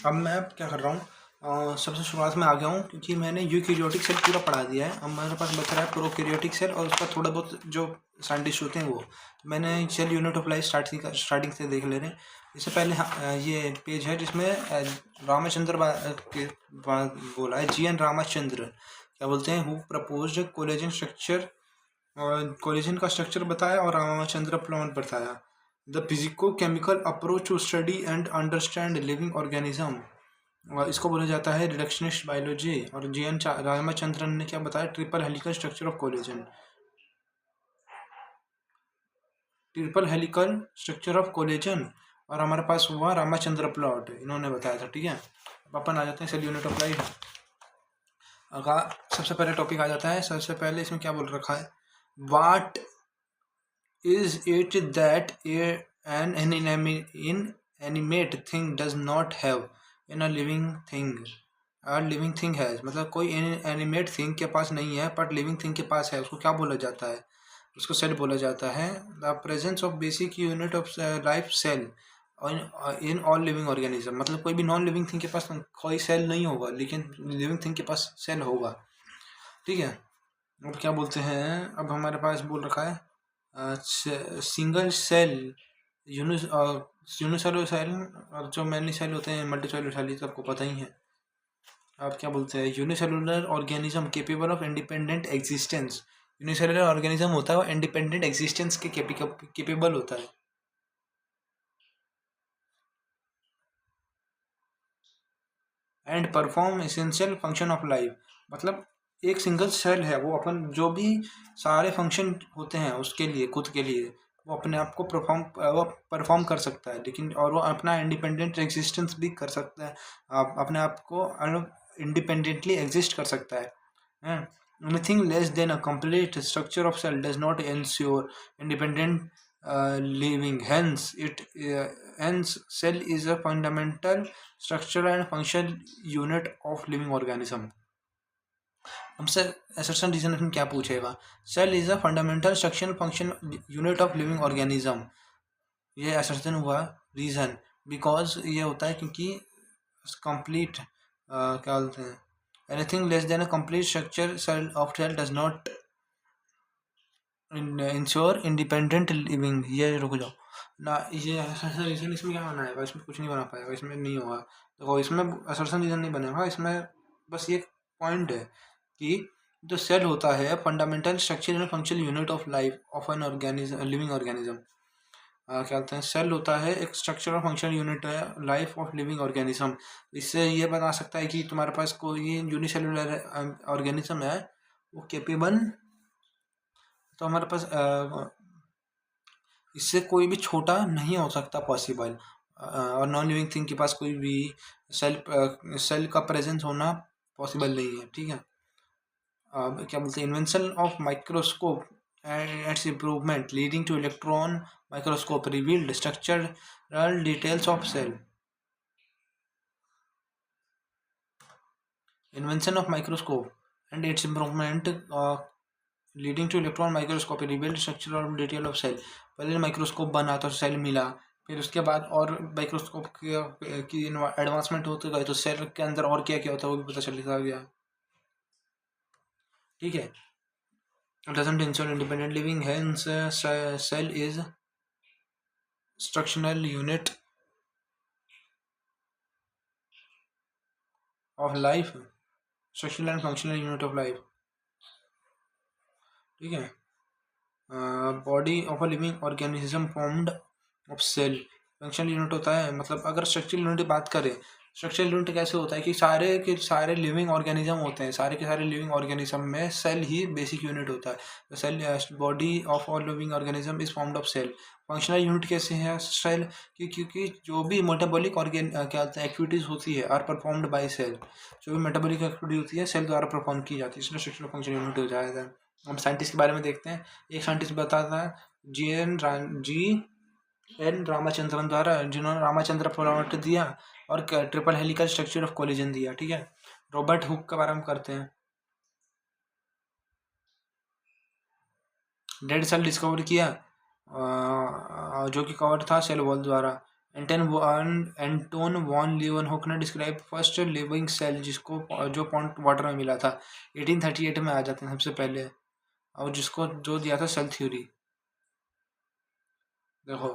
अब मैं क्या कर रहा हूँ, सबसे शुरुआत में आ गया हूँ क्योंकि मैंने यूकैरियोटिक सेल पूरा पढ़ा दिया है। अब मेरे पास बच रहा है प्रोकैरियोटिक सेल और उसका थोड़ा बहुत जो साइंटिस्ट होते हैं वो। तो मैंने cell unit of life starting से देख ले रहे हैं। इससे पहले ये पेज है जिसमें रामचंद्र बोला है, जी एन रामचंद्र क्या बोलते हैं, who proposed collagen structure, collagen का स्ट्रक्चर बताया और रामचंद्र प्लॉट बताया। The physico chemical approach to study and understand living organism, और इसको बोला जाता है रिडक्शनिस्ट बायोलॉजी। और जी एन रामचंद्रन ने क्या बताया, triple helical structure of collagen, triple helical structure of collagen. और हमारे पास हुआ रामचंद्र प्लॉट, इन्होंने बताया था। ठीक है, अब अपन आ जाते हैं सेल यूनिट ऑफ लाइफ का। सबसे पहले टॉपिक आ जाता है, सबसे पहले इसमें क्या बोल रखा है, what is it that an inanimate thing does not have in a living thing, living thing है, मतलब कोई एनिमेट थिंग के पास नहीं है बट लिविंग थिंग के पास है, उसको क्या बोला जाता है, उसको सेल बोला जाता है। The presence of basic unit of life cell in all living organism, मतलब कोई भी नॉन लिविंग थिंग के पास कोई सेल नहीं होगा लेकिन लिविंग थिंग के पास सेल होगा। ठीक है, अब क्या बोलते हैं, अब हमारे पास बोल रखा है सिंगल सेल यूनिसेलुलर सेल, और जो मैनी सेल होते हैं मल्टीसेलुलर सेल, सबको पता ही है। आप क्या बोलते हैं, unicellular organism capable of independent existence. Unicellular organism होता है वो इंडिपेंडेंट एग्जिस्टेंस के केपेबल होता है। And perform essential function of life, मतलब एक सिंगल सेल है वो अपन जो भी सारे फंक्शन होते हैं उसके लिए, खुद के लिए वो अपने आप को परफॉर्म कर सकता है, लेकिन और वो अपना इंडिपेंडेंट एग्जिस्टेंस भी कर सकता है, अपने आप को इंडिपेंडेंटली एग्जिस्ट कर सकता है। Anything less than a complete structure of cell does not ensure independent living. Hence, cell is a fundamental structural and functional unit of living organism. हमसे assertion reason में क्या पूछेगा, cell is a fundamental structural function unit of living organism, ये assertion हुआ। reason because ये होता है क्योंकि complete क्या बोलते हैं, anything less than a complete structure of cell does not ensure independent living। ये रुक जाओ ना, ये असर्शन रीजन इसमें क्या बनाएगा, इसमें कुछ नहीं बना पाएगा, इसमें नहीं होगा। देखो इसमें असर्शन रीजन नहीं बनेगा, इसमें बस ये पॉइंट है कि जो सेल होता है fundamental structure and functional unit of life of an organism, living organism. क्या बोलते हैं, सेल होता है एक स्ट्रक्चर और फंक्शनल यूनिट है लाइफ ऑफ लिविंग ऑर्गेनिज्म। इससे ये बता सकता है कि तुम्हारे पास कोई यूनिसेलुलर ऑर्गेनिज्म है वो केपेबल, तो हमारे पास इससे कोई भी छोटा नहीं हो सकता पॉसिबल, और नॉन लिविंग थिंग के पास कोई भी सेल का प्रेजेंस होना पॉसिबल नहीं है। ठीक है, क्या बोलते हैं, invention of microscope and its improvement leading to electron microscope revealed structural details of cell. Invention of microscope and its improvement leading to electron microscopy revealed structure और डिटेल ऑफ सेल। पहले microscope बना तो cell मिला, फिर उसके बाद और microscope की एडवांसमेंट होते गए तो सेल के अंदर और क्या क्या होता है वो भी पता चलता गया। ठीक है, doesn't ensure independent living, hence cell is structural unit of life, structural and functional unit of life. ठीक है, body of a living organism formed of cell, functional unit होता है, मतलब अगर स्ट्रक्चरल यूनिट की बात करें, स्ट्रक्चरल यूनिट कैसे होता है कि सारे के सारे लिविंग ऑर्गेनिज्म होते हैं, सारे के सारे लिविंग ऑर्गेनिज्म में सेल ही बेसिक यूनिट होता है। Cell, body of all living organism is formed of cell. Functional unit कैसे है सेल की, क्योंकि जो भी मेटाबॉलिक क्या होता है एक्टिविटीज़ होती है आर परफॉर्म्ड बाय सेल, जो भी मेटाबॉलिक एक्टिविटी होती है सेल द्वारा परफॉर्म की जाती है, इसलिए स्ट्रक्चरल फंक्शनल यूनिट हो जाएगा। हम साइंटिस्ट के बारे में देखते हैं, एक साइंटिस्ट बताता है जी एन रामाचंद्रन द्वारा, जिन्होंने रामचंद्र प्लॉट दिया और triple helical structure of collision दिया। ठीक है, रॉबर्ट हुक के बारे में करते हैं, डेड सेल डिस्कवर किया जो कि कवर था सेल वॉल द्वारा, एंटोन वॉन लीeuwenhoek ने डिस्क्राइब फर्स्ट लिविंग सेल जिसको जो पॉइंट वाटर में मिला था 1838 में आ जाते हैं सबसे पहले, और जिसको जो दिया था सेल थ्योरी। देखो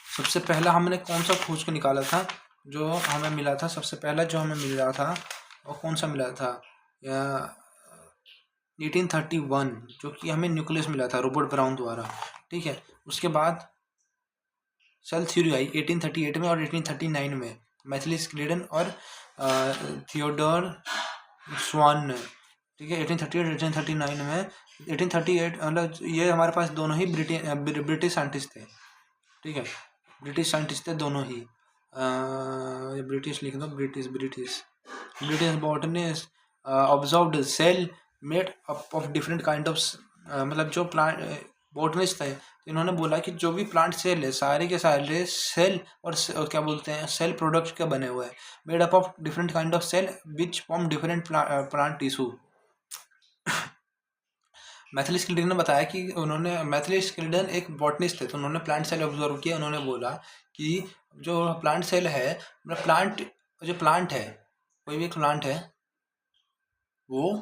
सबसे पहला हमने कौन सा खोज के निकाला था, जो हमें मिला था सबसे पहला जो हमें मिल रहा था वो कौन सा मिला था, 1831, जो कि हमें न्यूक्लियस मिला था रॉबर्ट ब्राउन द्वारा। ठीक है, उसके बाद सेल थ्योरी आई 1838 में और 1839 में मैथिली क्लीडन और थियोडोर स्वान ने। ठीक है, 1838 1839 में 1838 मतलब ये हमारे पास दोनों ही ब्रिटिश साइंटिस्ट थे। ठीक है, ब्रिटिश साइंटिस्ट थे दोनों ही, ब्रिटिश लिख दो, British botanist observed cell made up of different kind of, मतलब जो प्लांट बॉटनिस्ट थे तो इन्होंने बोला कि जो भी प्लांट सेल है सारे के सारे सेल और क्या बोलते हैं सेल प्रोडक्ट्स के बने हुए हैं, made up of different kind of cell which form different plant tissue. Matthias Schleiden ने बताया कि उन्होंने मैथिली स्किल्डन एक बॉटनिस्ट थे तो उन्होंने प्लांट सेल ऑब्जर्व किया। उन्होंने बोला कि जो प्लांट सेल है, मतलब प्लांट है, कोई भी प्लांट है वो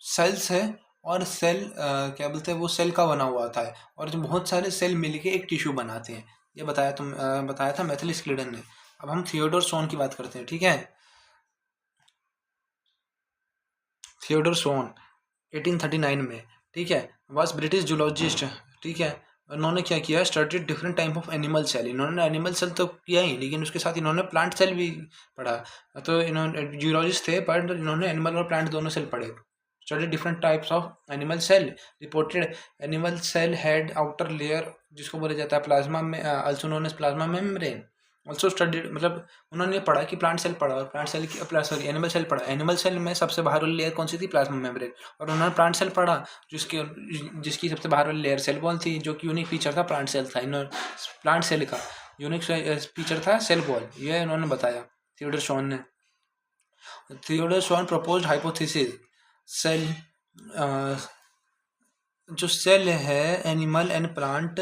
सेल्स है और सेल क्या बोलते हैं वो सेल का बना हुआ था, और जो बहुत सारे सेल मिलके एक टिश्यू बनाते हैं। ये बताया था मैथिली स्किल्डन ने। अब हम थियोडोर स्वॉन की बात करते हैं। ठीक है, थियोडोर स्वॉन 1839 में, ठीक है, वॉज ब्रिटिश जूलॉजिस्ट। ठीक है, उन्होंने क्या किया, studied different type of animal cell. इन्होंने एनिमल सेल तो किया ही, लेकिन उसके साथ इन्होंने प्लांट सेल भी पढ़ा। तो इन्होंने जूलॉजिस्ट थे पर इन्होंने एनिमल और प्लांट दोनों सेल पढ़े। Study different types of animal cell, reported animal cell had outer layer जिसको बोला जाता है प्लाज्मा में, also known as plasma membrane. Also studied, मतलब उन्होंने पढ़ा कि प्लांट सेल पढ़ा और प्लांट सेल की सॉरी एनिमल सेल पढ़ा। एनिमल सेल में सबसे बाहर वाली लेयर कौन सी थी, प्लाज्मा मेम्ब्रेन। और उन्होंने प्लांट सेल पढ़ा जिसकी सबसे बाहर वाली लेयर सेल वॉल थी, जो कि यूनिक फीचर था प्लांट सेल था। इन्होंने प्लांट सेल का यूनिक फीचर था सेल वॉल, ये उन्होंने बताया थियोडोर स्वॉन ने। Theodore Schwann proposed hypothesis cell, जो सेल है animal and plant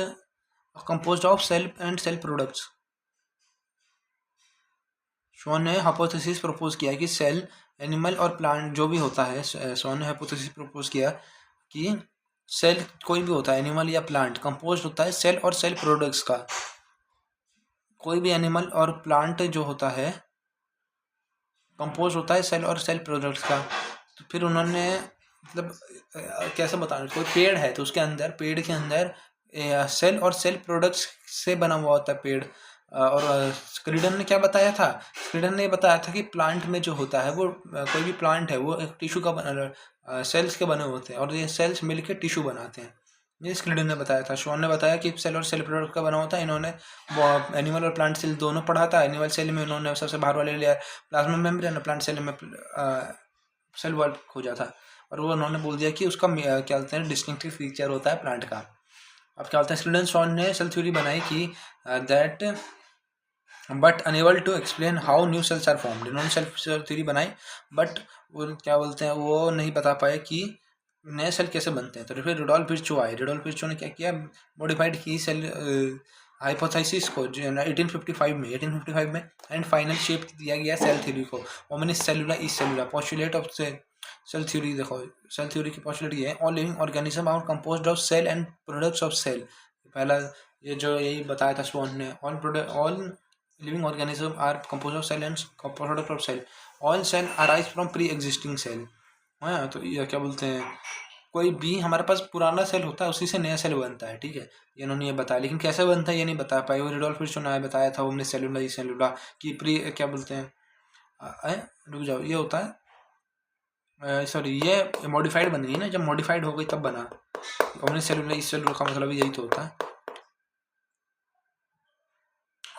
composed of cell and cell products. Schwann ने हाइपोथेसिस प्रपोज किया कि सेल एनिमल और प्लांट जो भी होता है, स्वॉन ने हाइपोथेसिस प्रपोज किया कि सेल कोई भी होता है एनिमल या प्लांट कंपोज होता है सेल और सेल प्रोडक्ट्स का। कोई भी एनिमल और प्लांट जो होता है कंपोज होता है सेल और सेल प्रोडक्ट्स का। तो फिर उन्होंने मतलब कैसे बताना, कोई पेड़ है तो उसके अंदर पेड़ के अंदर सेल और सेल प्रोडक्ट्स से बना हुआ होता है पेड़। और स्क्रीडन ने क्या बताया था, स्क्रीडन ने बताया था कि प्लांट में जो होता है वो कोई भी प्लांट है वो एक टिश्यू का बना सेल्स के बने होते हैं और ये सेल्स मिलकर टिश्यू बनाते हैं। ये स्क्रीडन ने बताया था। शॉन ने बताया कि सेल और सेल प्रोडक्ट का बना होता है। इन्होंने एनिमल और प्लांट सेल दोनों पढ़ा था। एनिमल सेल में उन्होंने सबसे बाहर वाले layer plasma membrane, plant cell में सेल वॉल खोजा था। और वो उन्होंने बोल दिया कि उसका क्या बोलते हैं डिस्टिंक्टिव फीचर होता है प्लांट का। अब क्या बोलते हैं स्क्रीडन शॉन ने सेल थ्योरी बनाई कि that but unable to explain how new cells are formed. इन्होंने सेल थ्योरी बनाई बट वो क्या बोलते हैं वो नहीं बता पाए कि नए सेल कैसे बनते हैं। तो फिर रुडोल्फ विर्चो आए। रुडोल्फ विर्चो ने क्या किया, मॉडिफाइड की सेल हाइपोथेसिस को 1855 में एंड फाइनल शेप दिया गया सेल थ्योरी को। Omnis cellula e cellula postulate of cell theory. देखो सेल थ्योरी की पोस्टुलेट ये है, all living organism are composed of cell and products of cell. पहला ये जो यही बताया था स्वॉन ने, all living organisms are composed of cell and product of cell. All cell arise from pre-existing cell. हाँ, तो ये क्या बोलते हैं, कोई भी हमारे पास पुराना सेल होता है उसी से नया सेल बनता है। ठीक है, ये इन्होंने ये बताया, लेकिन कैसे बनता है ये नहीं बता पाए। वो रुडोल्फ विर्चो ने बताया था हमने सेलुला की प्री क्या बोलते हैं, रुक जाओ, ये होता है सॉरी ये मॉडिफाइड बन गई ना, जब मॉडिफाइड हो गई तब बना। हमने सेलुला का मतलब यही तो होता है।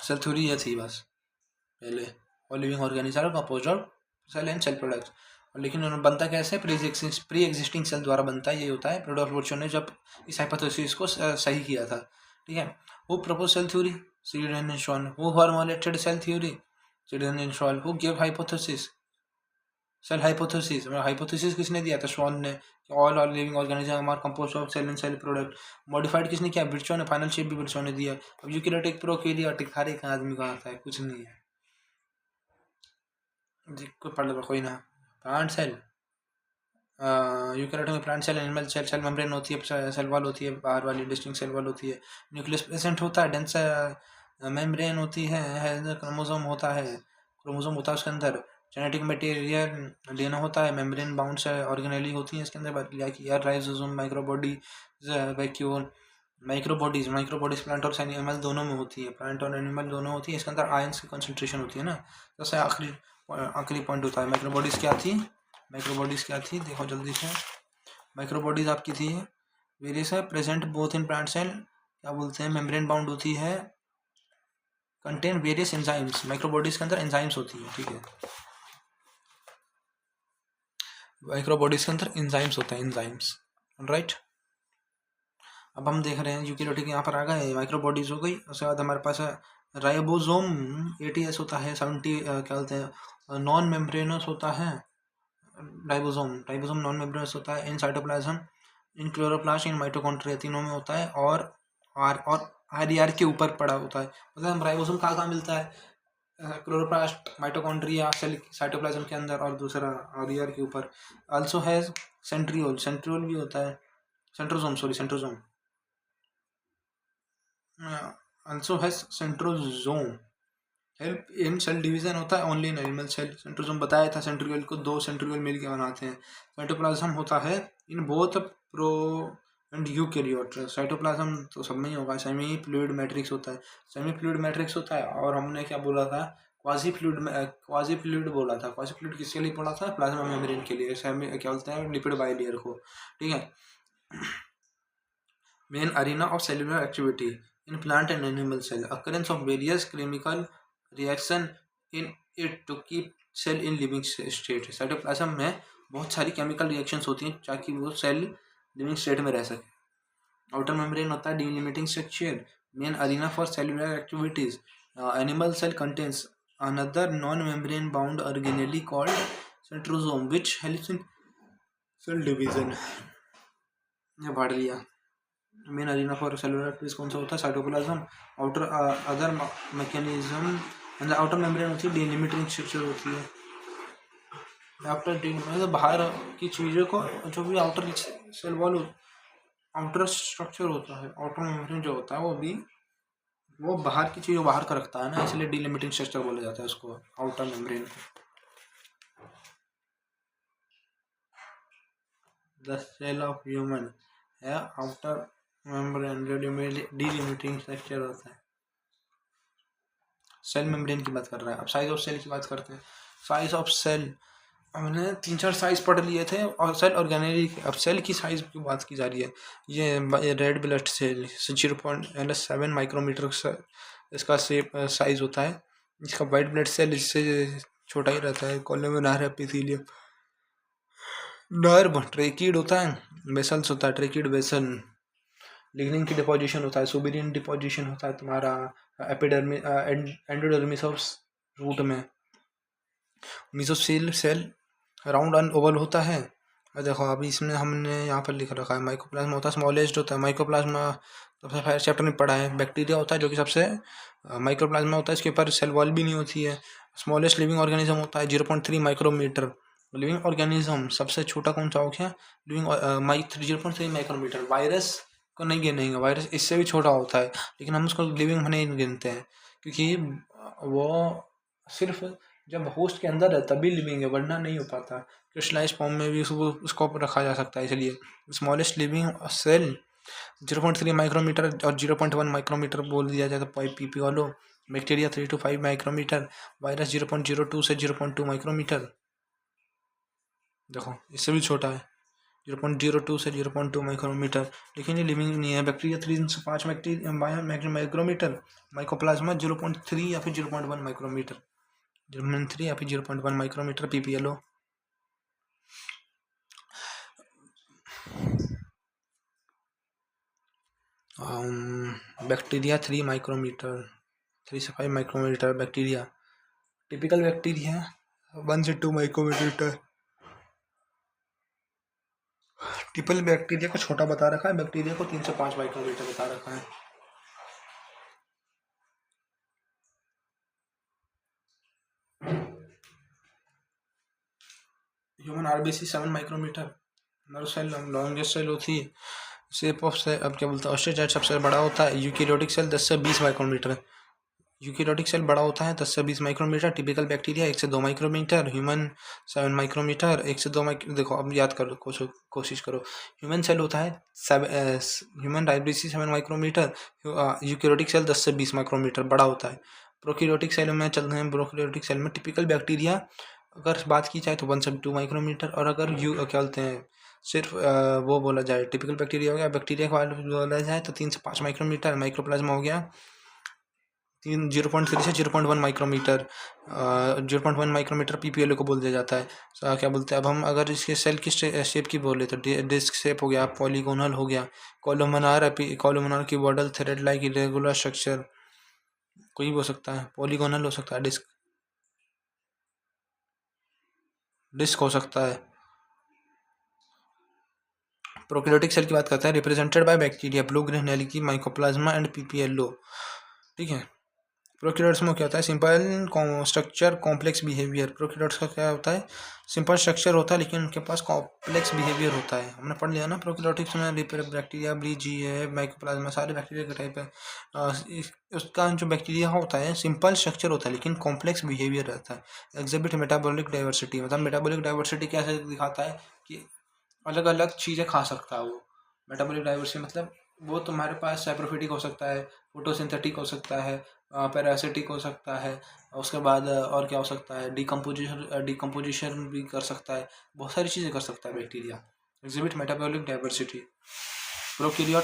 सेल थ्योरी ये थी बस पहले, और living organism composed of cell and cell products. और लेकिन उन्होंने बनता कैसे, प्री एग्जिस्टिंग सेल द्वारा बनता है, ये होता है। रुडोल्फ विर्चो ने जब इस हाइपोथेसिस को सही किया था। ठीक है, who propose cell theory, Schleiden and Schwann. Who formulated cell theory, Schleiden and Schwann. Who give hypothesis, cell hypothesis किसने दिया था? श्वान ने। All are living organism are composed of cell and cell product. Modified किसने किया? ब्रिट्शो ने। Final shape भी ब्रिट्शो ने दिया। अब यूकेरियोटिक प्रोकैरियोटिक हर एक आदमी का आता है, कुछ नहीं है जी, कोई पढ़ लो कोई ना। प्लांट सेल, यूकेरियोटिक में plant cell, animal cell, cell membrane होती है, सेल वॉल होती है, बाहर वाली डिस्टिंक्ट सेल वॉल होती है, न्यूक्लियस प्रेजेंट होता है, डेंस मेम्ब्रेन होती है, क्रोमोसोम होता है, उसके अंदर जेनेटिक मटेरियल लेना होता है, मेम्ब्रेन बाउंड से ऑर्गेनेली होती हैं इसके अंदर, like ER, lysosome, vacuole, microbodies plant और एनिमल दोनों में होती है, प्लांट और एनिमल दोनों होती है। इसके अंदर आयंस की कंसंट्रेशन होती है ना। जैसे आखिरी पॉइंट होता है, माइक्रोबॉडीज क्या थी देखो जल्दी से। माइक्रोबॉडीज आपकी थी वेरियस है, present both in plant cell, क्या बोलते हैं, मेम्ब्रेन बाउंड होती है, कंटेन वेरियस एंजाइम्स। माइक्रोबॉडीज के अंदर एंजाइम्स होती है, ठीक है, माइक्रोबॉडीज के अंदर एंजाइम्स होता है, एंजाइम्स, राइट। अब हम देख रहे हैं यूकेरियोटिक यहाँ पर आ गए, माइक्रोबॉडीज हो गई। उसके बाद हमारे पास राइबोसोम 80S होता है, 70 क्या बोलते हैं, नॉन मेम्ब्रेनस होता है। राइबोसोम नॉन मेम्ब्रेनस होता है in cytoplasm, in chloroplast, in mitochondria, तीनों में होता है। और आर के ऊपर पड़ा होता है। मतलब राइबोसोम कहाँ मिलता है? क्लोरोप्लास्ट, माइटोकॉन्ड्रिया, सेल साइटोप्लाज्म के अंदर, और दूसरा आर के ऊपर। आल्सो हैज सेंट्रियोल भी होता है, centrosome also has centrosome, help in cell division होता है only in animal cell. Centrosome बताया था, सेंट्रियोल को 2 सेंट्रियोल मिलकर बनाते हैं। साइटोप्लाज्म होता है in both pro and eukaryote. Cytoplasm तो सब में ही होगा। सेमी फ्लूइड मैट्रिक्स होता है। और हमने क्या बोला था? क्वाजी फ्लूइड बोला था। क्वाजी फ्लूइड किसके लिए बोला था? प्लाज्मा मेम्ब्रेन के लिए। सेमी क्या बोलते हैं? लिपिड बाइलेयर को, ठीक है। Main arena of cellular activity in plant and animal cell, occurrence of various chemical reaction in it to keep cell in living state। Cytoplasm में बहुत सारी केमिकल रिएक्शंस होती हैं ताकि वो सेल लिविंग स्टेट में रह सके। आउटर मेम्ब्रेन होता है delimiting structure, main arena for cellular activities. Animal cell contains another non membrane bound organelle called centrosome which helps in cell division. ये पढ़ लिया। Main arena for cellular activities कौन सा होता है? साइटोप्लाज्म। आउटर अदर मैकेनिज्म, मतलब outer membrane होती है, डिलिमिटिंग स्ट्रक्चर होती है। आफ्टर मतलब बाहर की चीज़ों को, जो भी outer cell wall outer structure होता है, आउटर मेम्ब्रेन जो होता है वो बाहर की चीज़ों बाहर का रखता है ना, इसलिए डिलिमिटिंग स्ट्रक्चर बोला जाता है उसको, outer membrane. The cell of human है आउटर मेम्ब्रेन, डिलिमिटिंग स्ट्रक्चर होता है। सेल मेम्ब्रेन की बात कर रहा है। अब साइज ऑफ सेल की बात करते हैं। साइज ऑफ सेल हमने 3-4 साइज पढ़ लिए थे, और सेल ऑर्गेनेली। अब सेल की साइज की बात की जा रही है। ये रेड ब्लड सेल 0.7 माइक्रोमीटर इसका साइज होता है। इसका वाइट ब्लड सेल इससे छोटा ही रहता है। कोलुमिनार एपिथेलियम, नर्व, ट्रेकिड होता है, वेसल्स होता है, ट्रेकिड वेसल, लिग्निन की डिपोजिशन होता है, सुबेरियन डिपोजिशन होता है तुम्हारा एपिडर्मिस, एंडोडर्मिस ऑफ रूट में। मेसोसेल सेल राउंड एंड ओवल होता है। और देखो अभी इसमें हमने यहाँ पर लिख रखा है माइकोप्लाज्मा होता है, स्मॉलेस्ट होता है। माइकोप्लाज्मा सबसे पहले चैप्टर में पढ़ा है। बैक्टीरिया होता है जो कि सबसे माइक्रोप्लाज्मा होता है, इसके ऊपर सेल वॉल भी नहीं होती है। स्मॉलेस्ट लिविंग ऑर्गेनिज्म होता है 0.3 माइक्रोमीटर। लिविंग ऑर्गेनिज्म सबसे छोटा कौन सा हो गया? Living 0.3 micrometer. वायरस को नहीं गिनेंगे, वायरस इससे भी छोटा होता है, लेकिन हम उसको लिविंग में नहीं गिनते हैं, क्योंकि वो सिर्फ जब होस्ट के अंदर है तभी लिविंग है, वरना नहीं हो पाता। क्रिस्टलाइज फॉर्म में भी उसको रखा जा सकता है। इसलिए स्मॉलेस्ट लिविंग सेल 0.3 माइक्रोमीटर और 0.1 माइक्रोमीटर बोल दिया जाए तो पीपी वालों। Bacteria 3 to 5 micrometer. वायरस 0.02 से 0.2 माइक्रोमीटर। देखो इससे भी छोटा है, 0.02 से 0.2 माइक्रोमीटर, लेकिन ये लिविंग नहीं है। बैक्टीरिया 3 से 5 माइक्रोमीटर। माइकोप्लाज्मा 0.3 या फिर 0.1 माइक्रोमीटर। 0.3 या फिर 0.1 माइक्रोमीटर पीपीएलओ। बैक्टीरिया 3 माइक्रोमीटर, 3 से 5 माइक्रोमीटर बैक्टीरिया। टिपिकल बैक्टीरिया 1 से 2 माइक्रोमीटर। ट्रिपल बैक्टीरिया को छोटा बता रखा है, बैक्टीरिया को 3 से 5 माइक्रोमीटर बता रखा है। Human RBC 7 micrometre, nerve cell longest cell होती है, शेप ऑफ सेल अब क्या बोलते हैं ऑस्ट्रोसाइट सबसे बड़ा होता है, यूकेरियोटिक सेल 10 से 20 माइक्रोमीटर, यूकेरियोटिक सेल बड़ा होता है 10 से 20 माइक्रोमीटर, टिपिकल बैक्टीरिया 1 से 2 माइक्रोमीटर, ह्यूमन 7 माइक्रोमीटर 1 से 2 देखो अब याद करो, कोशिश करो, ह्यूमन सेल होता है human RBC 7 micrometre, eukaryotic cell 10 से 20 माइक्रोमीटर बड़ा होता है। प्रोकैरियोटिक सेल में चलते हैं, प्रोकैरियोटिक सेल में टिपिकल बैक्टीरिया अगर बात की जाए तो 1 से 2 माइक्रोमीटर, और अगर क्या बोलते हैं सिर्फ वो बोला जाए टिपिकल बैक्टीरिया हो गया, बैक्टीरिया का बोला जाए तो 3 से 5 माइक्रोमीटर, माइक्रोप्लाज्मा हो गया 0.3 से 0.1 माइक्रोमीटर, 0.1 माइक्रोमीटर पीपीएल को बोल दिया जाता है। क्या बोलते हैं अब हम अगर इसके सेल की शेप की बोले तो डिस्क शेप हो गया, पॉलीगोनल हो गया, कॉलमनार की border thread like irregular structure, कोई भी हो सकता है, पॉलीगोनल हो सकता है, डिस्क हो सकता है। प्रोकैरियोटिक सेल की बात करते हैं, represented by bacteria, blue green algae, mycoplasma and PPLO, ठीक है। प्रोकैरियोट्स में क्या होता है, simple structure complex behaviour, prokaryotes का क्या होता है, सिंपल स्ट्रक्चर होता है लेकिन उनके पास कॉम्प्लेक्स बिहेवियर होता है, हमने पढ़ लिया ना प्रोकैरियोटिक्स में, बैक्टीरिया ब्रीजी है, माइकोप्लाज्मा, सारे बैक्टीरिया का टाइप है। उसका जो बैक्टीरिया होता है सिंपल स्ट्रक्चर होता है लेकिन कॉम्प्लेक्स बिहेवियर रहता है। एग्जिबिट मेटाबॉलिक डाइवर्सिटी, मतलब मेटाबॉलिक डाइवर्सिटी कैसे दिखाता है कि अलग अलग चीज़ें खा सकता है वो। मेटाबॉलिक डाइवर्सिटी मतलब वो तुम्हारे पास सैप्रोफिटिक हो सकता है, फोटोसिंथेटिक हो सकता है, पैरासिटिक हो सकता है, उसके बाद और क्या हो सकता है, डिकम्पोजिशन भी कर सकता है, बहुत सारी चीज़ें कर सकता है bacteria. Exhibit metabolic diversity. Prokaryote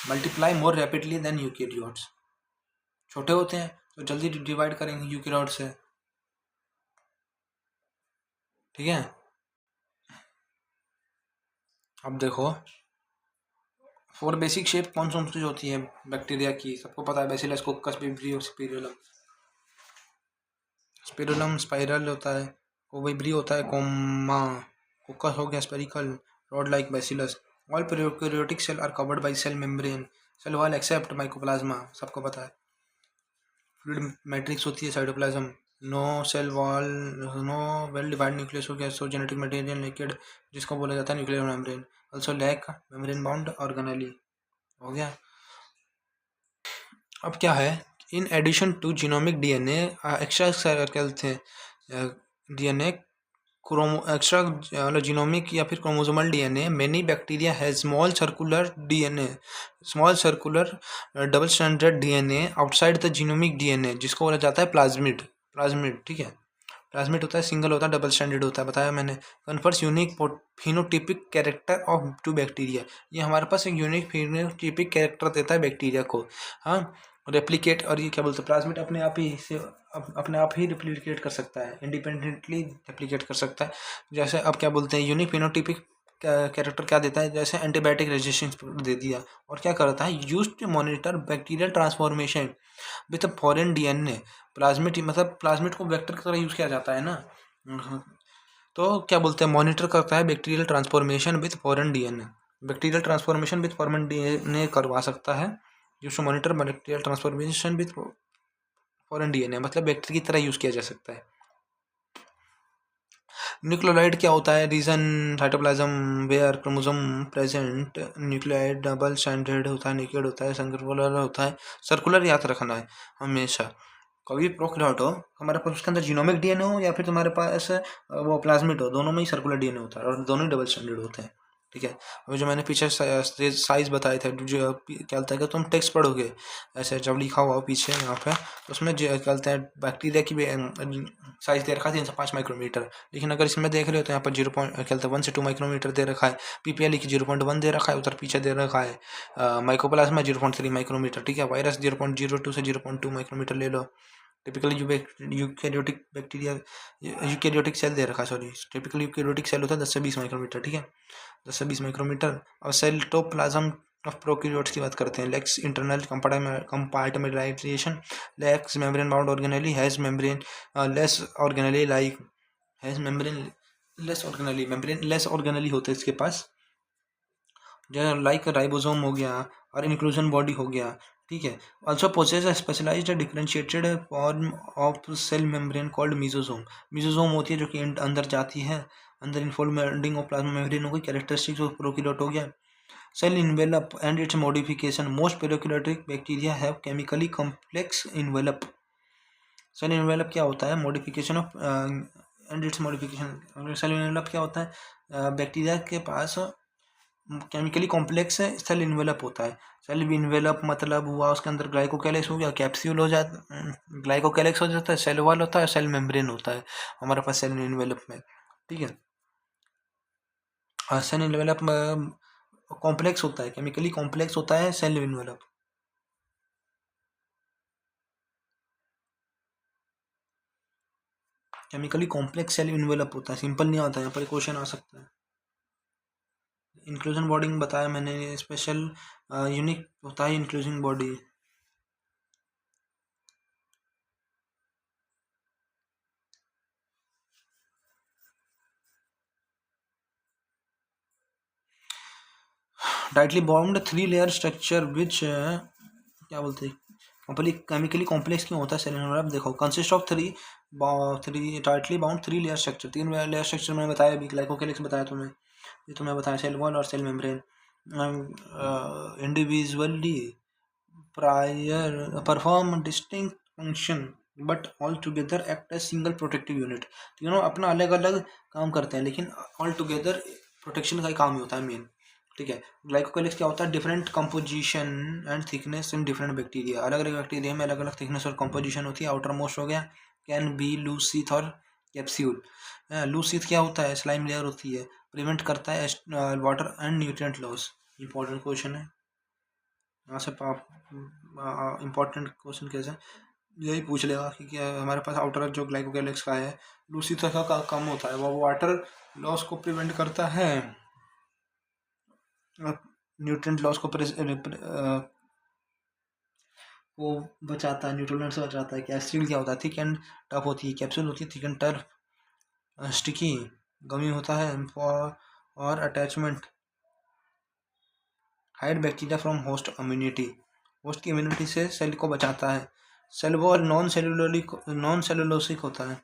multiply more rapidly than eukaryotes, छोटे होते हैं तो जल्दी डिवाइड करेंगे यूकेरियोट से, ठीक है। अब देखो 4 बेसिक शेप कौन कौन सी होती है बैक्टीरिया की, सबको पता है, bacillus, coccus, vibrio, spirillum. Spirillum spiral होता है, विब्री होता है कोमा, कोकस हो गया spherical, rod like bacillus. All prokaryotic cell are covered by cell membrane, cell wall except mycoplasma, सबको पता है। फ्लूइड मैट्रिक्स होती है cytoplasm, no cell wall, no well divide nucleus हो गया, सो जेनेटिक मटेरियल लिक्विड जिसको बोला जाता है nuclear membrane, also lack membrane bound organelle, हो गया। अब क्या है, in addition to genomic DNA extra कहते हैं डीएनए एक्स्ट्रा मतलब जीनोमिक या फिर chromosomal DNA, many bacteria has small circular DNA, small circular double stranded DNA outside the genomic DNA, जिसको बोला जाता है प्लाज्मिड, प्लाज्मिड, ठीक है। प्लाज्मिड होता है सिंगल होता है, डबल स्टैंडर्ड होता है, बताया मैंने। Confers unique phenotypic character of to bacteria, ये हमारे पास एक यूनिक फिनोटिपिक कैरेक्टर देता है बैक्टीरिया को, हाँ। रेप्लिकेट, और ये क्या बोलते हैं, प्लाज्मिड अपने आप ही से अपने आप ही रेप्लिकेट कर सकता है, इंडिपेंडेंटली रेप्लिकेट कर सकता है। जैसे अब क्या बोलते हैं, यूनिक फिनोटिपिक कैरेक्टर क्या देता है, जैसे एंटीबायोटिक रेजिस्टेंस दे दिया, और क्या करता है, use to monitor bacterial transformation with foreign DNA, plasmid मतलब प्लाज्मिड को वेक्टर की तरह यूज किया जाता है ना, तो क्या बोलते हैं, मॉनिटर करता है bacterial transformation with foreign DNA, bacterial transformation with foreign DNA करवा सकता है, use to monitor bacterial transformation with foreign DNA, मतलब बैक्टीरिया की तरह यूज किया जा सकता है। न्यूक्लियोलाइड क्या होता है, region cytoplasm where chromosome present, nucleoid double standard होता है, निकेड होता है, सर्कुलर होता है, सर्कुलर याद रखना है हमेशा, कभी प्रोकैरियोट हो हमारे पास उसके अंदर जीनोमिक डीएनए हो या फिर तुम्हारे पास वो प्लाज्मिड हो, दोनों में ही सर्कुलर डीएनए होता है और दोनों ही डबल स्टैंडर्ड होते हैं, ठीक है। अभी जो मैंने पीछे साइज बताए थे, जो क्या होता है कि तुम टेक्स्ट पढ़ोगे ऐसे जब लिखा हुआ हो पीछे यहाँ पे, उसमें क्या कहते हैं बैक्टीरिया की साइज दे रखा है 3 से 5 माइक्रोमीटर, लेकिन अगर इसमें देख रहे हो तो यहाँ पर 1 से 2 माइक्रोमीटर दे रखा है, पीपीएल की 0.1 दे रखा है, उधर पीछे दे रखा है माइकोप्लाज्मा 0.3 माइक्रोमीटर, ठीक है। वायरस 0.02 से 0.2 माइक्रोमीटर ले लो। Typically eukaryotic bacteria eukaryotic cell दे रखा है, सॉरी, टिपिकल यूकैरियोटिक सेल होता है 10 से 20 माइक्रोमीटर, ठीक है, 10 से 20 माइक्रोमीटर। और सेल्टोप्लाज्म ऑफ प्रोकैरियोट्स की बात करते हैं, lacks internal compartmentalisation, lacks membrane bound organelle, has membrane less organelle like has membrane less organelle होते हैं इसके पास, जो लाइक राइबोसोम हो गया और इंक्लूजन बॉडी हो गया, ठीक है। Also possess specialised differentiated form of cell membrane called mesosome. Mesosome होती है जो कि अंदर जाती है, अंदर इनफोल्डिंग ऑफ प्लाज्मा मेम्ब्रेन हो गई, कैरेक्टरिस्टिक्स ऑफ प्रोकैरियोट हो गया। Cell envelope and its modification, most prokaryotic bacteria have chemically complex envelope. Cell envelope क्या होता है, modification of and its modification. Cell envelope क्या होता है, बैक्टीरिया के पास केमिकली कॉम्प्लेक्स सेल इन्वेलप होता है। सेल इन्वेलप मतलब हुआ उसके अंदर ग्लाइकोकैलिक्स हो गया, कैप्सूल हो जाता, ग्लाइकोकैलिक्स हो जाता है, सेल वॉल होता है, सेल मेम्ब्रेन होता है हमारे पास सेल इन्वेलप में, ठीक है। सेल इन्वेलप कॉम्प्लेक्स होता है, केमिकली कॉम्प्लेक्स होता है cell envelope. Chemically complex cell envelope होता है, सिंपल नहीं होता है, यहाँ पर क्वेश्चन आ सकता है। इंक्लूजन बॉडी में बताया मैंने, स्पेशल यूनिक होता है inclusion body. Tightly bound 3 layer structure which क्या बोलते हैं, केमिकली कॉम्प्लेक्स क्यों होता है सेल इन्वेलप, देखो consist of three tightly bound 3 layer structure, 3 layer structure मैंने बताया अभी, ग्लाइकोकैलिक्स बताया तुम्हें, ये तुम्हें बताया सेल वॉल और cell membrane. Individually prior perform distinct function but all together act as single protective unit. तीनों अपना अलग अलग काम करते हैं लेकिन ऑल टुगेदर प्रोटेक्शन का ही काम ही होता है मेन, ठीक है। ग्लाइकोकैलिक्स क्या होता है, different composition and thickness in different bacteria, अलग अलग बैक्टीरिया में अलग अलग थिकनेस और कंपोजिशन होती है। आउटर मोस्ट हो गया कैन बी लूसीथ और कैप्सूल। लूसीथ क्या होता है, स्लाइम लेयर होती है, प्रिवेंट करता है water and nutrient loss. Important question है, यहाँ से इम्पोर्टेंट क्वेश्चन कैसे यही पूछ लेगा कि क्या हमारे पास आउटर जो ग्लाइकोकैलिक्स का है, लूसीथ का कम होता है, वो वाटर लॉस को प्रिवेंट करता है, न्यूट्रिएंट लॉस को बचाता है, न्यूट्रिएंट्स बचाता है। कैप्सूल क्या होता है, थिक एंड टफ होती है, कैप्सूल होती है थिक एंड टफ, स्टिकी गमी होता है, और attachment hide bacteria from host immunity, host की इम्यूनिटी से सेल को बचाता है। सेल वॉल नॉन सेलुलोसिक होता है,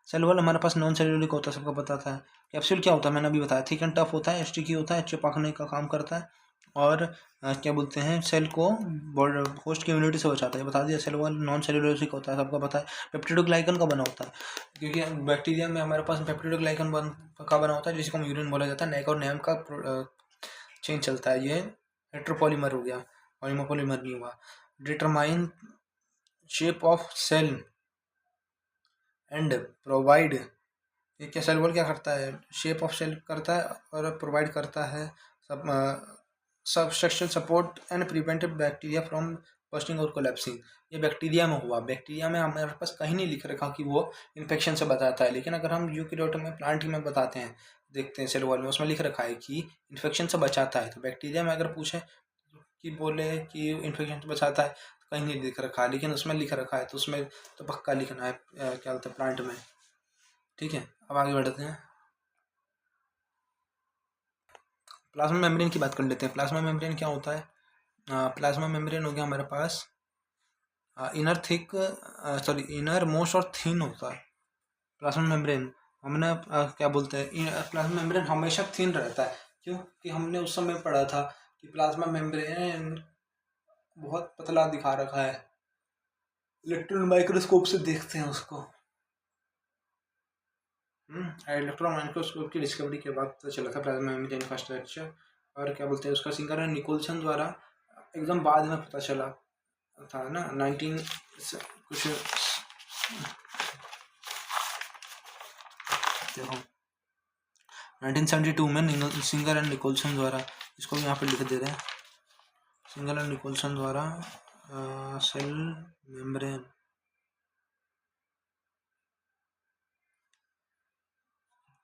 सेल वॉल हमारे पास नॉन सेलुलोसिक होता है, सबको पता था। कैप्सूल क्या होता है, मैंने अभी बताया, थिक एंड टफ होता है, स्टिकी होता है, चिपकने का काम करता है, और क्या बोलते हैं, सेल को होस्ट की इम्यूनिटी से बचाता है, बता दिया। सेल वॉल नॉन सेलुलोसिक होता है, सबको पता है। पेप्टिडोग्लाइकन का बना होता है, क्योंकि बैक्टीरिया में हमारे पास पेप्टिडोग्लाइकन का बना होता है, जिसको यूरिन बोला जाता है। नेक और नैम का चेंज चलता है, ये हेट्रोपॉलीमर हो गया, पॉलीमर नहीं हुआ। Determine shape of cell and provide, ये क्या सेल वॉल क्या करता है, शेप ऑफ सेल करता है और प्रोवाइड करता है सब substructural support and prevent bacteria from bursting और कोलेप्सिंग। ये बैक्टीरिया में हुआ, बैक्टीरिया में हमारे पास कहीं नहीं लिख रखा कि वो इन्फेक्शन से बचाता है, लेकिन अगर हम यूकेरियोट में प्लांट में बताते हैं, देखते हैं सेल वॉल में, उसमें लिख रखा है कि इन्फेक्शन से बचाता है। तो बैक्टीरिया में अगर पूछे कि बोले कि इन्फेक्शन से बचाता है, तो कहीं नहीं लिख रखा है, लेकिन उसमें लिख रखा है, तो उसमें तो पक्का लिखना है क्या बोलते हैं प्लांट में, ठीक है। अब आगे बढ़ते हैं, प्लाज्मा मेम्ब्रेन की बात कर लेते हैं। प्लाज्मा मेम्ब्रेन क्या होता है, प्लाज्मा मेम्ब्रेन हो गया हमारे पास inner thick sorry innermost और थिन होता है प्लाज्मा मेम्ब्रेन। हमने क्या बोलते हैं, प्लाज्मा मेम्ब्रेन हमेशा थिन रहता है, क्यों कि हमने उस समय पढ़ा था कि प्लाज्मा मेम्ब्रेन बहुत पतला दिखा रखा है, इलेक्ट्रॉन माइक्रोस्कोप से देखते हैं उसको। इलेक्ट्रॉन माइक्रोस्कोप की डिस्कवरी के बाद पता चला था प्लाज्मा मेम्ब्रेन का स्ट्रक्चर, और क्या बोलते हैं उसका सिंगर निकोलसन द्वारा एकदम बाद में पता चला था ना, 19 कुछ देखो 1972 में सिंगर एंड निकोलसन द्वारा, इसको भी यहाँ पे लिख दे रहे हैं, सिंगर एंड निकोलसन द्वारा सेल मेम्ब्रेन,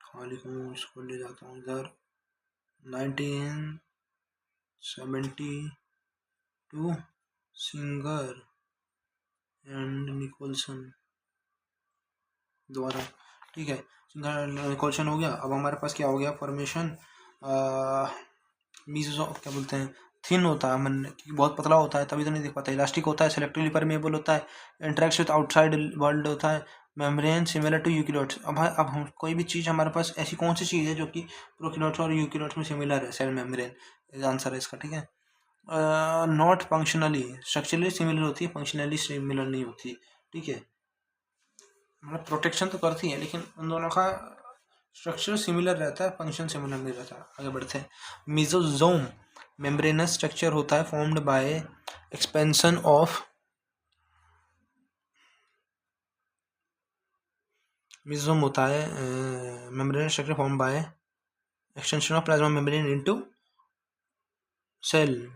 खाली कहूँ इसको ले जाता हूँ इधर, 1972 सिंगर एंड निकोलसन दोबारा, ठीक है। सिंगल क्वेश्चन हो गया। अब हमारे पास क्या हो गया, फॉर्मेशन मीजो क्या बोलते हैं, थिन होता है मन, क्योंकि बहुत पतला होता है तभी तो नहीं देख पाता। इलास्टिक होता है, सेलेक्टिवली परमेएबल होता है, इंटरेक्ट्स विद आउटसाइड वर्ल्ड होता है, मेम्ब्रेन सिमिलर टू यूकेरियोट्स। अब हम कोई भी चीज़ हमारे पास ऐसी कौन सी चीज़ है जो कि प्रोकैरियोट्स और यूकेरियोट्स में सिमिलर है, सेल मेम्ब्रेन आंसर है इसका, ठीक है। नॉट फंक्शनली, स्ट्रक्चरली सिमिलर होती है, फंक्शनली सिमिलर नहीं होती, ठीक है। मतलब प्रोटेक्शन तो करती है लेकिन उन दोनों का स्ट्रक्चर सिमिलर रहता है, फंक्शन सिमिलर नहीं रहता। आगे बढ़ते हैं। मीजोजोम मेम्ब्रेनस स्ट्रक्चर होता है formed by expansion of, mesosome होता है membranous structure formed by extension of plasma membrane into cell.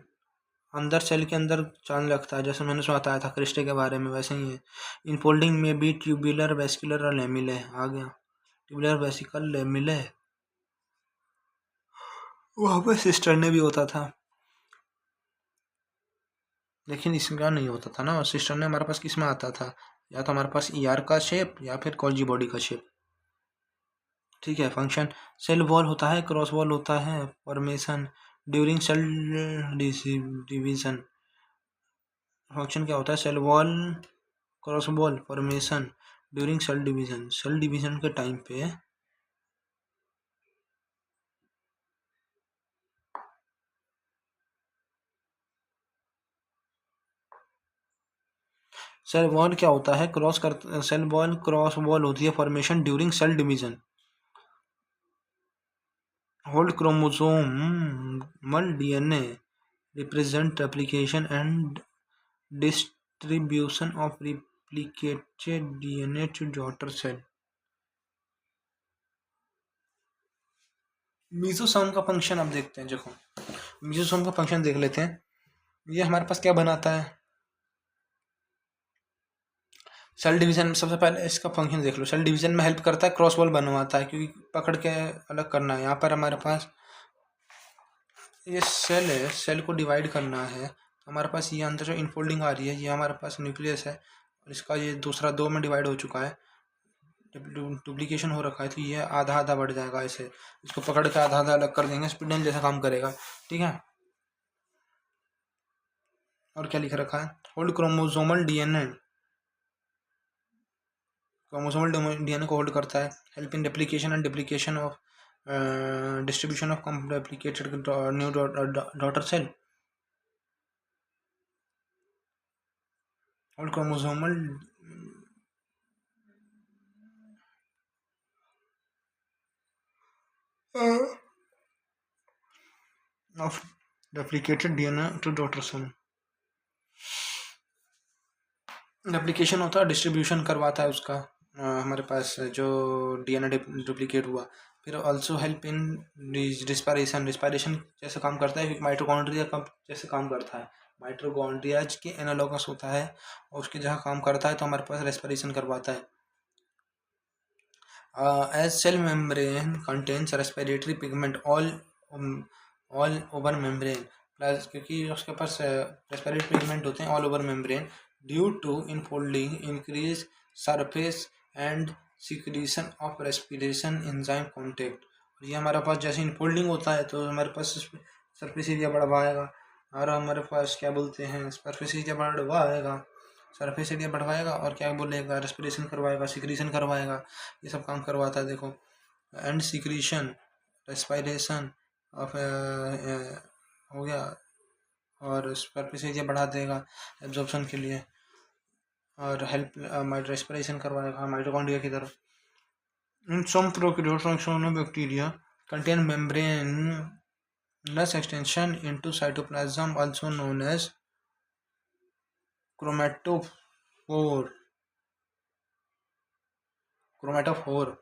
अंदर सेल के अंदर चांद लगता है, जैसे मैंने बताया था क्रिस्टे के बारे में, वैसे ही है। इनफोल्डिंग में भी ट्यूबुलर, वेस्कुलर और लेमिले आ गया। ट्यूबुलर, वेसिकल, लेमिले, वहाँ पे सिस्टर ने भी होता था, लेकिन इसका नहीं होता था ना। सिस्टर ने हमारे पास किस में आता था, या तो हमारे पास ईआर का शेप या फिर कॉल्जी बॉडी का शेप, ठीक है। फंक्शन, सेल वॉल होता है, क्रॉस वॉल होता है, formation during cell division. Function क्या होता है, cell wall, cross wall, formation during cell division. Cell division के टाइम पे सेल वॉल क्या होता है, क्रॉस कर, सेल वॉल क्रॉस वॉल होती है, formation during cell division. Hold chromosomal DNA represent replication and distribution of replicated DNA to daughter cell. Mesosome का फंक्शन अब देखते हैं। देखो मीजोसोम का फंक्शन देख लेते हैं। ये हमारे पास क्या बनाता है, सेल डिवीजन में सबसे पहले इसका फंक्शन देख लो। सेल डिवीजन में हेल्प करता है, क्रॉस वॉल बनवाता है, क्योंकि पकड़ के अलग करना है। यहाँ पर हमारे पास ये सेल है, सेल को डिवाइड करना है। हमारे पास ये अंदर जो इनफोल्डिंग आ रही है, ये हमारे पास न्यूक्लियस है, और इसका ये दूसरा दो में डिवाइड हो चुका है, डुप्लीकेशन हो रखा है, तो ये आधा आधा बढ़ जाएगा। ऐसे इसको पकड़ के आधा आधा अलग कर देंगे, स्पिंडल जैसा काम करेगा, ठीक है। और क्या लिख रखा है, hold chromosomal DNA, chromosomal DNA को होल्ड करता है, help in replication and duplication of distribution of replicated new daughter cell. Hold chromosomal of replicated DNA to daughter cell. Replication होता है, डिस्ट्रीब्यूशन करवाता है उसका, हमारे पास जो डीएनए डुप्लीकेट हुआ। फिर also help in respiration, respiration जैसे काम करता है, माइटोकॉन्ड्रिया का जैसे काम करता है, माइटोकॉन्ड्रिया के एनालॉगस होता है, और उसके जहाँ काम करता है तो हमारे पास रेस्पिरेशन करवाता है। As cell membrane contains respiratory pigment all over membrane, plus क्योंकि उसके पास रेस्पिरेटरी पिगमेंट होते हैं all over membrane, due to infolding increase surface and secretion of respiration enzyme contact. ये हमारे पास जैसे इनफोल्डिंग होता है तो हमारे पास सरफेस एरिया बढ़वाएगा, और हमारे पास क्या बोलते हैं, सरफेस एरिया बढ़वाएगा, सरफेस एरिया बढ़वाएगा, और क्या बोलेगा, रेस्पिरेशन करवाएगा, सिक्रीशन करवाएगा, ये सब काम करवाता है। देखो एंड सिक्रीशन, रेस्पिरेशन ऑफ हो गया, और सरफेस एरिया बढ़ा देगा एब्जॉर्प्शन के लिए, और हेल्प रेस्पिरेशन करवाएगा माइटोकॉन्ड्रिया की तरफ। In some prokaryotes bacteria contain membranous extension into cytoplasm also known as chromatophore, chromatophore।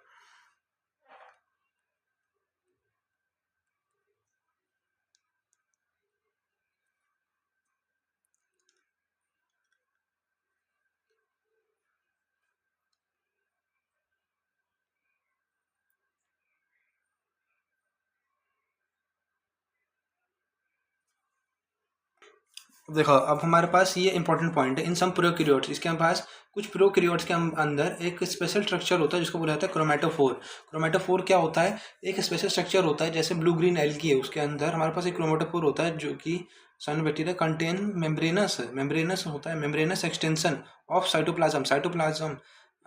देखो अब हमारे पास ये इंपॉर्टेंट पॉइंट है, इन सम प्रोकैरियोट्स, इसके पास कुछ प्रोकैरियोट्स के अंदर एक स्पेशल स्ट्रक्चर होता है जिसको बोला जाता है क्रोमेटोफोर। क्रोमेटोफोर क्या होता है, एक स्पेशल स्ट्रक्चर होता है, जैसे ब्लू ग्रीन एल्गी है उसके अंदर हमारे पास एक क्रोमेटोफोर होता है जो कि साइनोबैक्टीरिया कंटेन मेम्ब्रेनस होता है, membranes extension of cytoplasm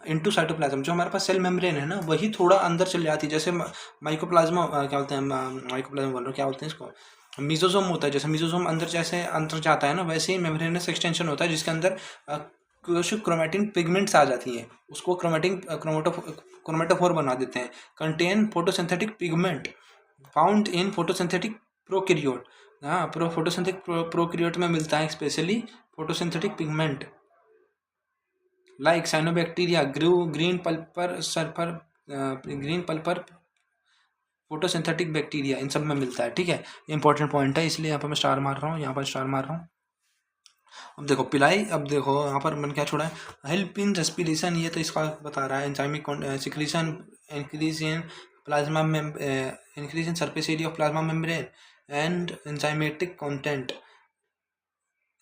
into cytoplasm. जो हमारे पास सेल मेम्ब्रेन है ना वही थोड़ा अंदर चल जाती है, जैसे माइकोप्लाज्मा क्या बोलते हैं, माइकोप्लाज्मा बोल रहे हो, क्या बोलते हैं इसको, मिजोसोम होता है, जैसे मिजोसोम अंदर जैसे अंदर जाता है ना वैसे ही मेम्ब्रेनस एक्सटेंशन होता है जिसके अंदर कुछ क्रोमेटिन पिगमेंट्स आ जाती हैं, उसको क्रोमेटोफोर बना देते हैं। Contain photosynthetic pigment found in photosynthetic prokaryote. हाँ, प्रोकैरियोट में मिलता है specially photosynthetic pigment like cyanobacteria, green purple photosynthetic bacteria, इन सब में मिलता है। ठीक है, इंपॉर्टेंट पॉइंट है इसलिए यहाँ पर मैं स्टार मार रहा हूँ, यहाँ पर स्टार मार रहा हूँ। अब देखो पिलाई, अब देखो यहाँ पर मैंने क्या छोड़ा है, हेल्प इन रेस्पिरेशन, ये तो इसका बता रहा है, enzymic secretion, increase in plasma increase in surface area of plasma membrane and enzymatic content,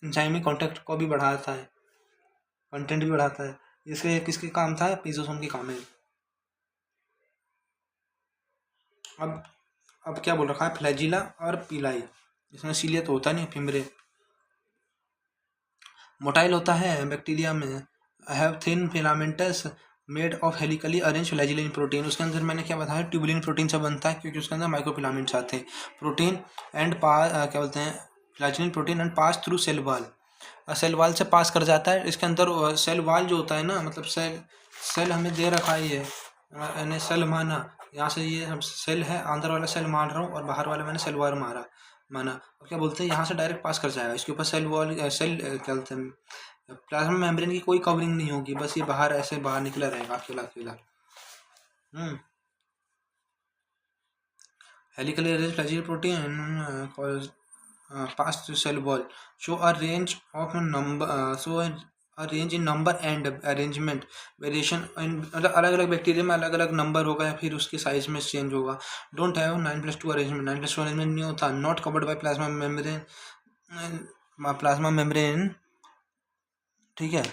enzymic contact को भी बढ़ाता है, कंटेंट भी बढ़ाता है। इसके किसके काम था, पीजोसोम के काम है। अब क्या बोल रखा है, फ्लैजिला और पिलाई, इसमें सीलिया तो होता नहीं, फिमरे मोटाइल होता है बैक्टीरिया में, have thin filamentous made of helically arrange flagellin protein. उसके अंदर मैंने क्या बताया, ट्यूबुलिन प्रोटीन से बनता है क्योंकि उसके अंदर माइक्रोफिलामेंट्स आते हैं। प्रोटीन एंड क्या बोलते हैं, flagellin protein and pass through cell wall, cell wall से पास कर जाता है। इसके अंदर सेल वाल जो होता है ना, मतलब सेल हमें दे रखा ही है, मैंने सेल माना, यहाँ से ये हम सेल है, अंदर वाला सेल मान रहा हूँ और बाहर वाला मैंने सेल वाल माना। अब क्या बोलते हैं, यहाँ से डायरेक्ट पास कर जाएगा, इसके ऊपर सेल वॉल क्या बोलते हैं, प्लाज्मा मेम्ब्रेन की कोई कवरिंग नहीं होगी, बस ये बाहर ऐसे बाहर निकला रहेगा अकेला अकेला। Helically arranged Flagyl protein pass through cell wall, show a range in number and arrangement variation in, मतलब अलग अलग बैक्टीरिया में अलग अलग नंबर होगा या फिर उसके साइज में चेंज होगा। डोंट हैव 9+2 अरेंजमेंट, 9+2 अरेंजमेंट नहीं होता। Not covered by plasma membrane, ठीक है।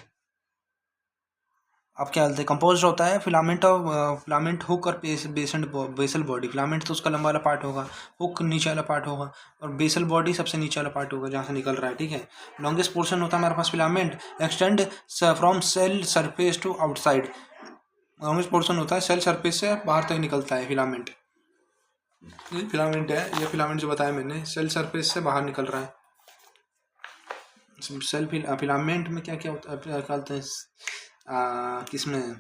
अब क्या बोलते हैं, कंपोज होता है फिलामेंट हुक और बेसल बॉडी। फिलामेंट तो उसका लंबा वाला पार्ट होगा, हुक नीचे वाला पार्ट होगा और बेसल बॉडी सबसे नीचे वाला पार्ट होगा जहाँ से निकल रहा है। ठीक है, लॉन्गेस्ट पोर्शन होता है हमारे पास filament, extend from cell surface to outside. Longest portion होता है सेल सरफेस से बाहर तक निकलता है फिलामेंट। फिलामेंट है ये, फिलामेंट जो बताया मैंने सेल सरफेस से बाहर निकल रहा है। सेल फिलामेंट में क्या क्या होता है, क्या कहते हैं, किसमें,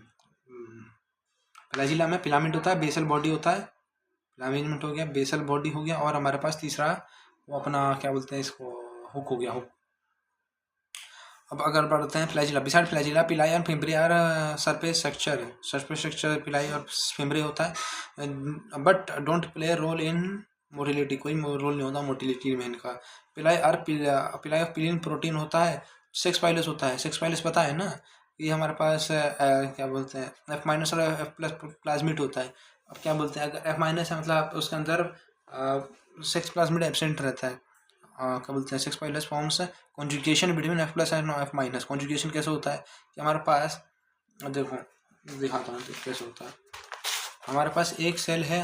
फ्लैजिला में फिलामेंट होता है, बेसल बॉडी होता है, फिलामेंट हो गया, बेसल बॉडी हो गया, और हमारे पास तीसरा वो अपना क्या बोलते हैं इसको, हुक हो गया, हुक। अब अगर बढ़ते हैं फ्लैजिला, बिसाइड फ्लैजिला पिलाई और फिम्ब्रे आर सरफेस स्ट्रक्चर पिलाई और फिम्ब्रे होता है, but don't play role in motility, कोई रोल नहीं होता मोटिलिटी में इनका। पिलाई ऑफ पिलिन प्रोटीन होता है, सेक्स पाइलस होता है। सेक्स पाइलस पता है ना, ये हमारे पास क्या बोलते हैं F- और F+ प्लाज्मिड होता है। अब क्या बोलते हैं, अगर F- है मतलब उसके अंदर सेक्स प्लाज्मिड एब्सेंट रहता है। क्या बोलते हैं, sex pilus forms conjugation between F+ and F-। Conjugation कैसे होता है कि हमारे पास, देखो दिखाता हूँ कैसे होता है। हमारे पास एक सेल है,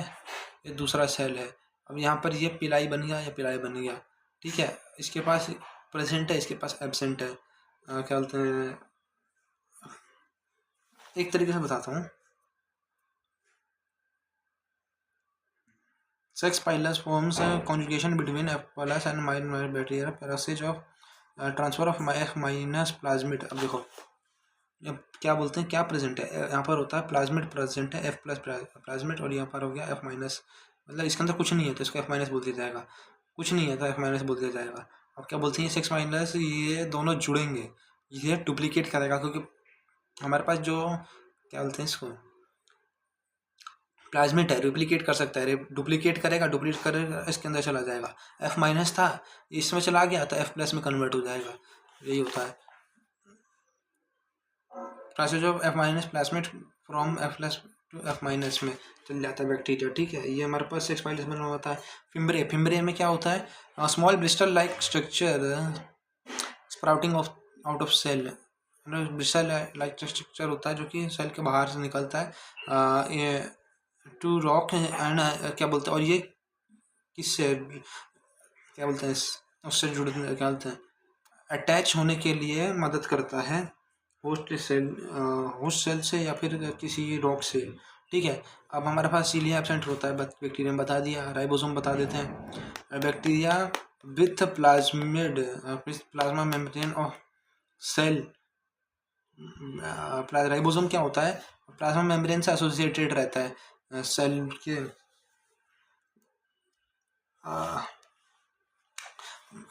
ये दूसरा सेल है। अब यहाँ पर ये पिलाई बन गया, या पिलाई बन गया, ठीक है। इसके पास प्रेजेंट है, इसके पास एब्सेंट है। क्या बोलते हैं, एक तरीके से बताता हूँ। Sex pilus forms conjugation between F+ and bacteria passage of transfer of F- plasmid. अब देखो क्या बोलते हैं, क्या प्रेजेंट है, यहाँ पर होता है प्लाज्मिड प्रेजेंट है, F+ प्लाज्मिड, और यहाँ पर हो गया F-, मतलब इसके अंदर कुछ नहीं है तो इसको F- बोल दिया जाएगा, कुछ नहीं है तो F- बोल दिया जाएगा। अब क्या बोलते हैं, सेक्स माइनस ये दोनों जुड़ेंगे, ये डुप्लीकेट करेगा, क्योंकि हमारे पास जो क्या बोलते हैं इसको, प्लाज्मिड है, डुप्लीकेट कर सकता है, डुप्लीकेट करेगा इसके अंदर चला जाएगा। F- था, इसमें चला गया तो F+ में कन्वर्ट हो जाएगा, यही होता है। Passage of F- plasmid from F+ to F- में चल जाता है बैक्टीरिया, ठीक है। ये हमारे पास सेक्स पाइलस बना होता है। फिम्ब्रे में क्या होता है, small bristle like structure sprouting of out of cell, cell like structure होता है जो कि सेल के बाहर से निकलता है। ये टू रॉक एंड क्या बोलते हैं, और ये किससे क्या बोलते हैं उससे जुड़े क्या बोलते हैं अटैच होने के लिए मदद करता है होस्ट सेल से या फिर किसी रॉक से। ठीक है, अब हमारे पास सीलिया एब्सेंट होता है, बैक्टीरिया में बता दिया। राइबोसोम बता देते हैं, bacteria with plasmid plasma membrane of cell. Ribosome क्या होता है, प्लाज्मा मेम्ब्रेन से एसोसिएटेड रहता है सेल के।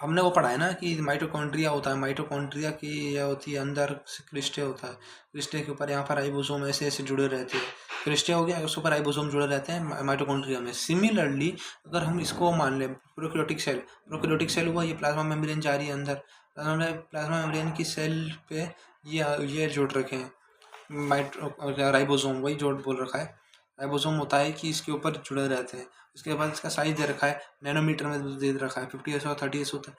हमने वो पढ़ा है ना कि माइटोकॉन्ड्रिया होता है, माइटोकॉन्ड्रिया की यह होती है अंदर क्रिस्टे होता है, क्रिस्टे के ऊपर यहाँ पर राइबोसोम ऐसे ऐसे जुड़े रहते हैं। क्रिस्टे हो गया, उसके ऊपर राइबोसोम जुड़े रहते हैं माइटोकॉन्ड्रिया में। सिमिलरली अगर हम इसको मान लें प्रोकैरियोटिक सेल हुआ, ये प्लाज्मा मेम्ब्रेन जा रही है अंदर, प्लाज्मा मेम्ब्रेन की सेल पे ये जोड़ रखे हैं राइबोसोम, वही जोड़ बोल रखा है। राइबोसोम होता है कि इसके ऊपर जुड़े रहते हैं। इसके बाद इसका साइज दे रखा है, नैनोमीटर में दे रखा है, 50S और 30S होता है।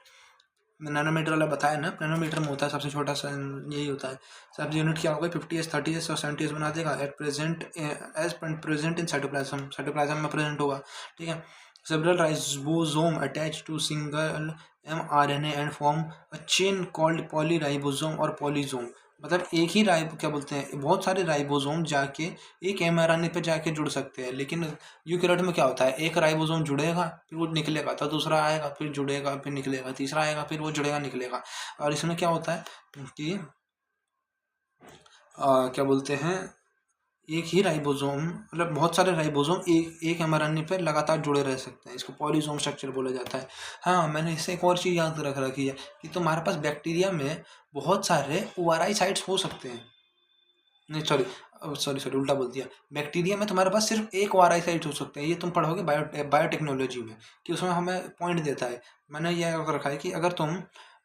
नैनोमीटर वाला बताया ना, नैनोमीटर में होता है सबसे छोटा सा, यही होता है। सब यूनिट क्या होगा, 50S 30S और 70S बना देगा। एज प्रेजेंट इन साइटोप्लाज्म में प्रेजेंट होगा। ठीक है, several ribosome attach to single mRNA and form a chain called polyribosome और पॉलीसोम। मतलब एक ही क्या बोलते हैं, बहुत सारे राइबोसोम जाके एक mRNA पे जाके जुड़ सकते हैं। लेकिन यूकेरियोट में क्या होता है, एक राइबोसोम जुड़ेगा फिर वो निकलेगा, तो दूसरा आएगा फिर जुड़ेगा फिर निकलेगा, तीसरा आएगा फिर वो जुड़ेगा निकलेगा। और इसमें क्या होता है कि क्या बोलते हैं, एक ही राइबोसोम मतलब बहुत सारे राइबोसोम एक mRNA पर लगातार जुड़े रह सकते हैं। इसको पॉलीसोम स्ट्रक्चर बोला जाता है। हाँ, मैंने इससे एक और चीज़ याद रख रखी है कि तुम्हारे पास बैक्टीरिया में बहुत सारे ORI साइट्स हो सकते हैं। नहीं सॉरी उल्टा बोल दिया। बैक्टीरिया में तुम्हारे पास सिर्फ एक ORI साइट हो सकते हैं। ये तुम पढ़ोगे बायोटेक्नोलॉजी में कि उसमें हमें पॉइंट देता है। मैंने यह रखा है कि अगर तुम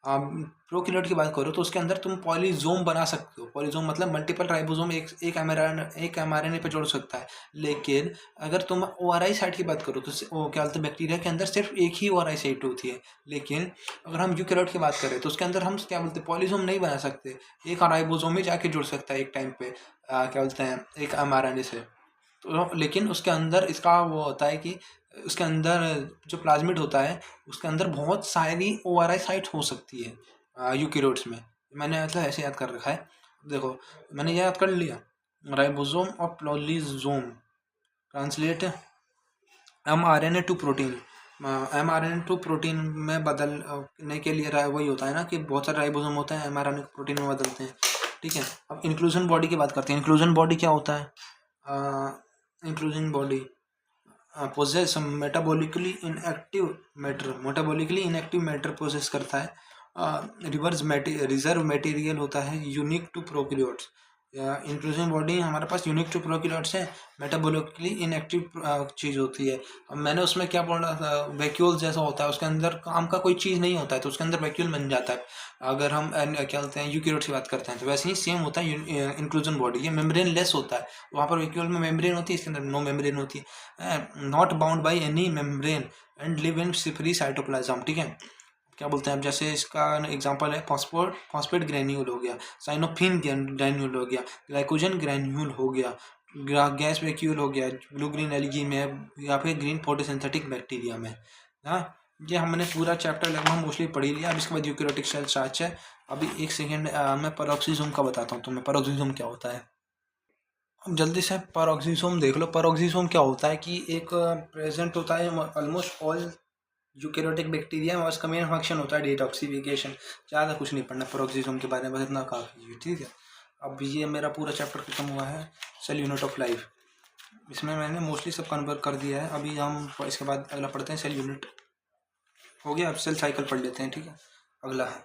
प्रोकैरियोट की बात करो तो उसके अंदर तुम पॉलीजोम बना सकते हो। पॉलीजोम मतलब मल्टीपल राइबोसोम एक mRNA पे जोड़ सकता है। लेकिन अगर तुम ORI साइट की बात करो तो वो क्या बोलते हैं, बैक्टीरिया के अंदर सिर्फ एक ही ORI साइट होती है। लेकिन अगर हम यूकेरियोट की बात करें तो उसके अंदर हम क्या बोलते हैं, पॉलीजोम नहीं बना सकते। एक राइबोसोम ही जाके जुड़ सकता है एक टाइम पे क्या बोलते हैं एक mRNA से। तो लेकिन उसके अंदर इसका वो होता है कि उसके अंदर जो प्लाज्मिड होता है उसके अंदर बहुत सारी ORI साइट हो सकती है यूकेरियोट्स में। मैंने मतलब ऐसे याद कर रखा है। देखो मैंने ये याद कर लिया, राइबोसोम और polysome translate mRNA to protein. mRNA to protein में बदलने के लिए वही होता है ना कि बहुत सारे राइबोसोम होते हैं, mRNA को प्रोटीन में बदलते हैं। ठीक है, अब इंक्लूजन बॉडी की बात करते हैं। इंक्लूजन बॉडी क्या होता है, inclusion body possess metabolically inactive matter possess करता है। रिजर्व मटेरियल होता है unique to prokaryotes. Inclusion body हमारे पास यूनिक टू प्रोकैरियोट्स है, मेटाबॉलिकली इनएक्टिव चीज़ होती है। अब मैंने उसमें क्या बोला था, वैक्यूल जैसा होता है, उसके अंदर काम का कोई चीज़ नहीं होता है तो उसके अंदर वैक्यूल बन जाता है। अगर हम क्या बोलते हैं यूकेरियोट्स की बात करते हैं तो वैसे ही सेम होता है इंक्लूजन बॉडी। ये मेम्ब्रेन लेस होता है, वहाँ पर वैक्यूल में मेम्ब्रेन होती है, इसके अंदर नो मेम्ब्रेन होती है। Not bound by any membrane and live in free cytoplasm. ठीक है, क्या बोलते हैं, अब जैसे इसका एग्जांपल है फॉस्फेट ग्रैन्यूल हो गया, साइनोफिन ग्रैन्यूल हो गया, ग्लाइकोजन ग्रैन्यूल हो गया, गैस वैक्यूल हो गया ब्लू ग्रीन एल्गी में या फिर ग्रीन फोटोसिंथेटिक बैक्टीरिया में। हाँ, ये हमने पूरा चैप्टर लगभग मोस्टली पढ़ लिया। अब इसके बाद यूकेरियोटिक सेल स्टार्च है। अभी एक सेकेंड मैं पेरोक्सिसोम का बताता हूँ तुम्हें, पेरोक्सिसोम क्या होता है। अब जल्दी से पेरोक्सिसोम देख लो। पेरोक्सिसोम क्या होता है कि एक प्रेजेंट होता है ऑलमोस्ट ऑल यूकेरियोटिक बैक्टीरिया में, उसका मेन फंक्शन होता है डिटॉक्सिफिकेशन। ज़्यादा कुछ नहीं पढ़ना पेरोक्सिसोम के बारे में, बस इतना काफ़ी है। ठीक है, अब ये मेरा पूरा चैप्टर खत्म हुआ है सेल यूनिट ऑफ लाइफ। इसमें मैंने मोस्टली सब कन्वर्ट कर दिया है। अभी हम इसके बाद अगला पढ़ते हैं सेल यूनिट। हो गया, अब सेल साइकिल पढ़ लेते हैं। ठीक है, अगला है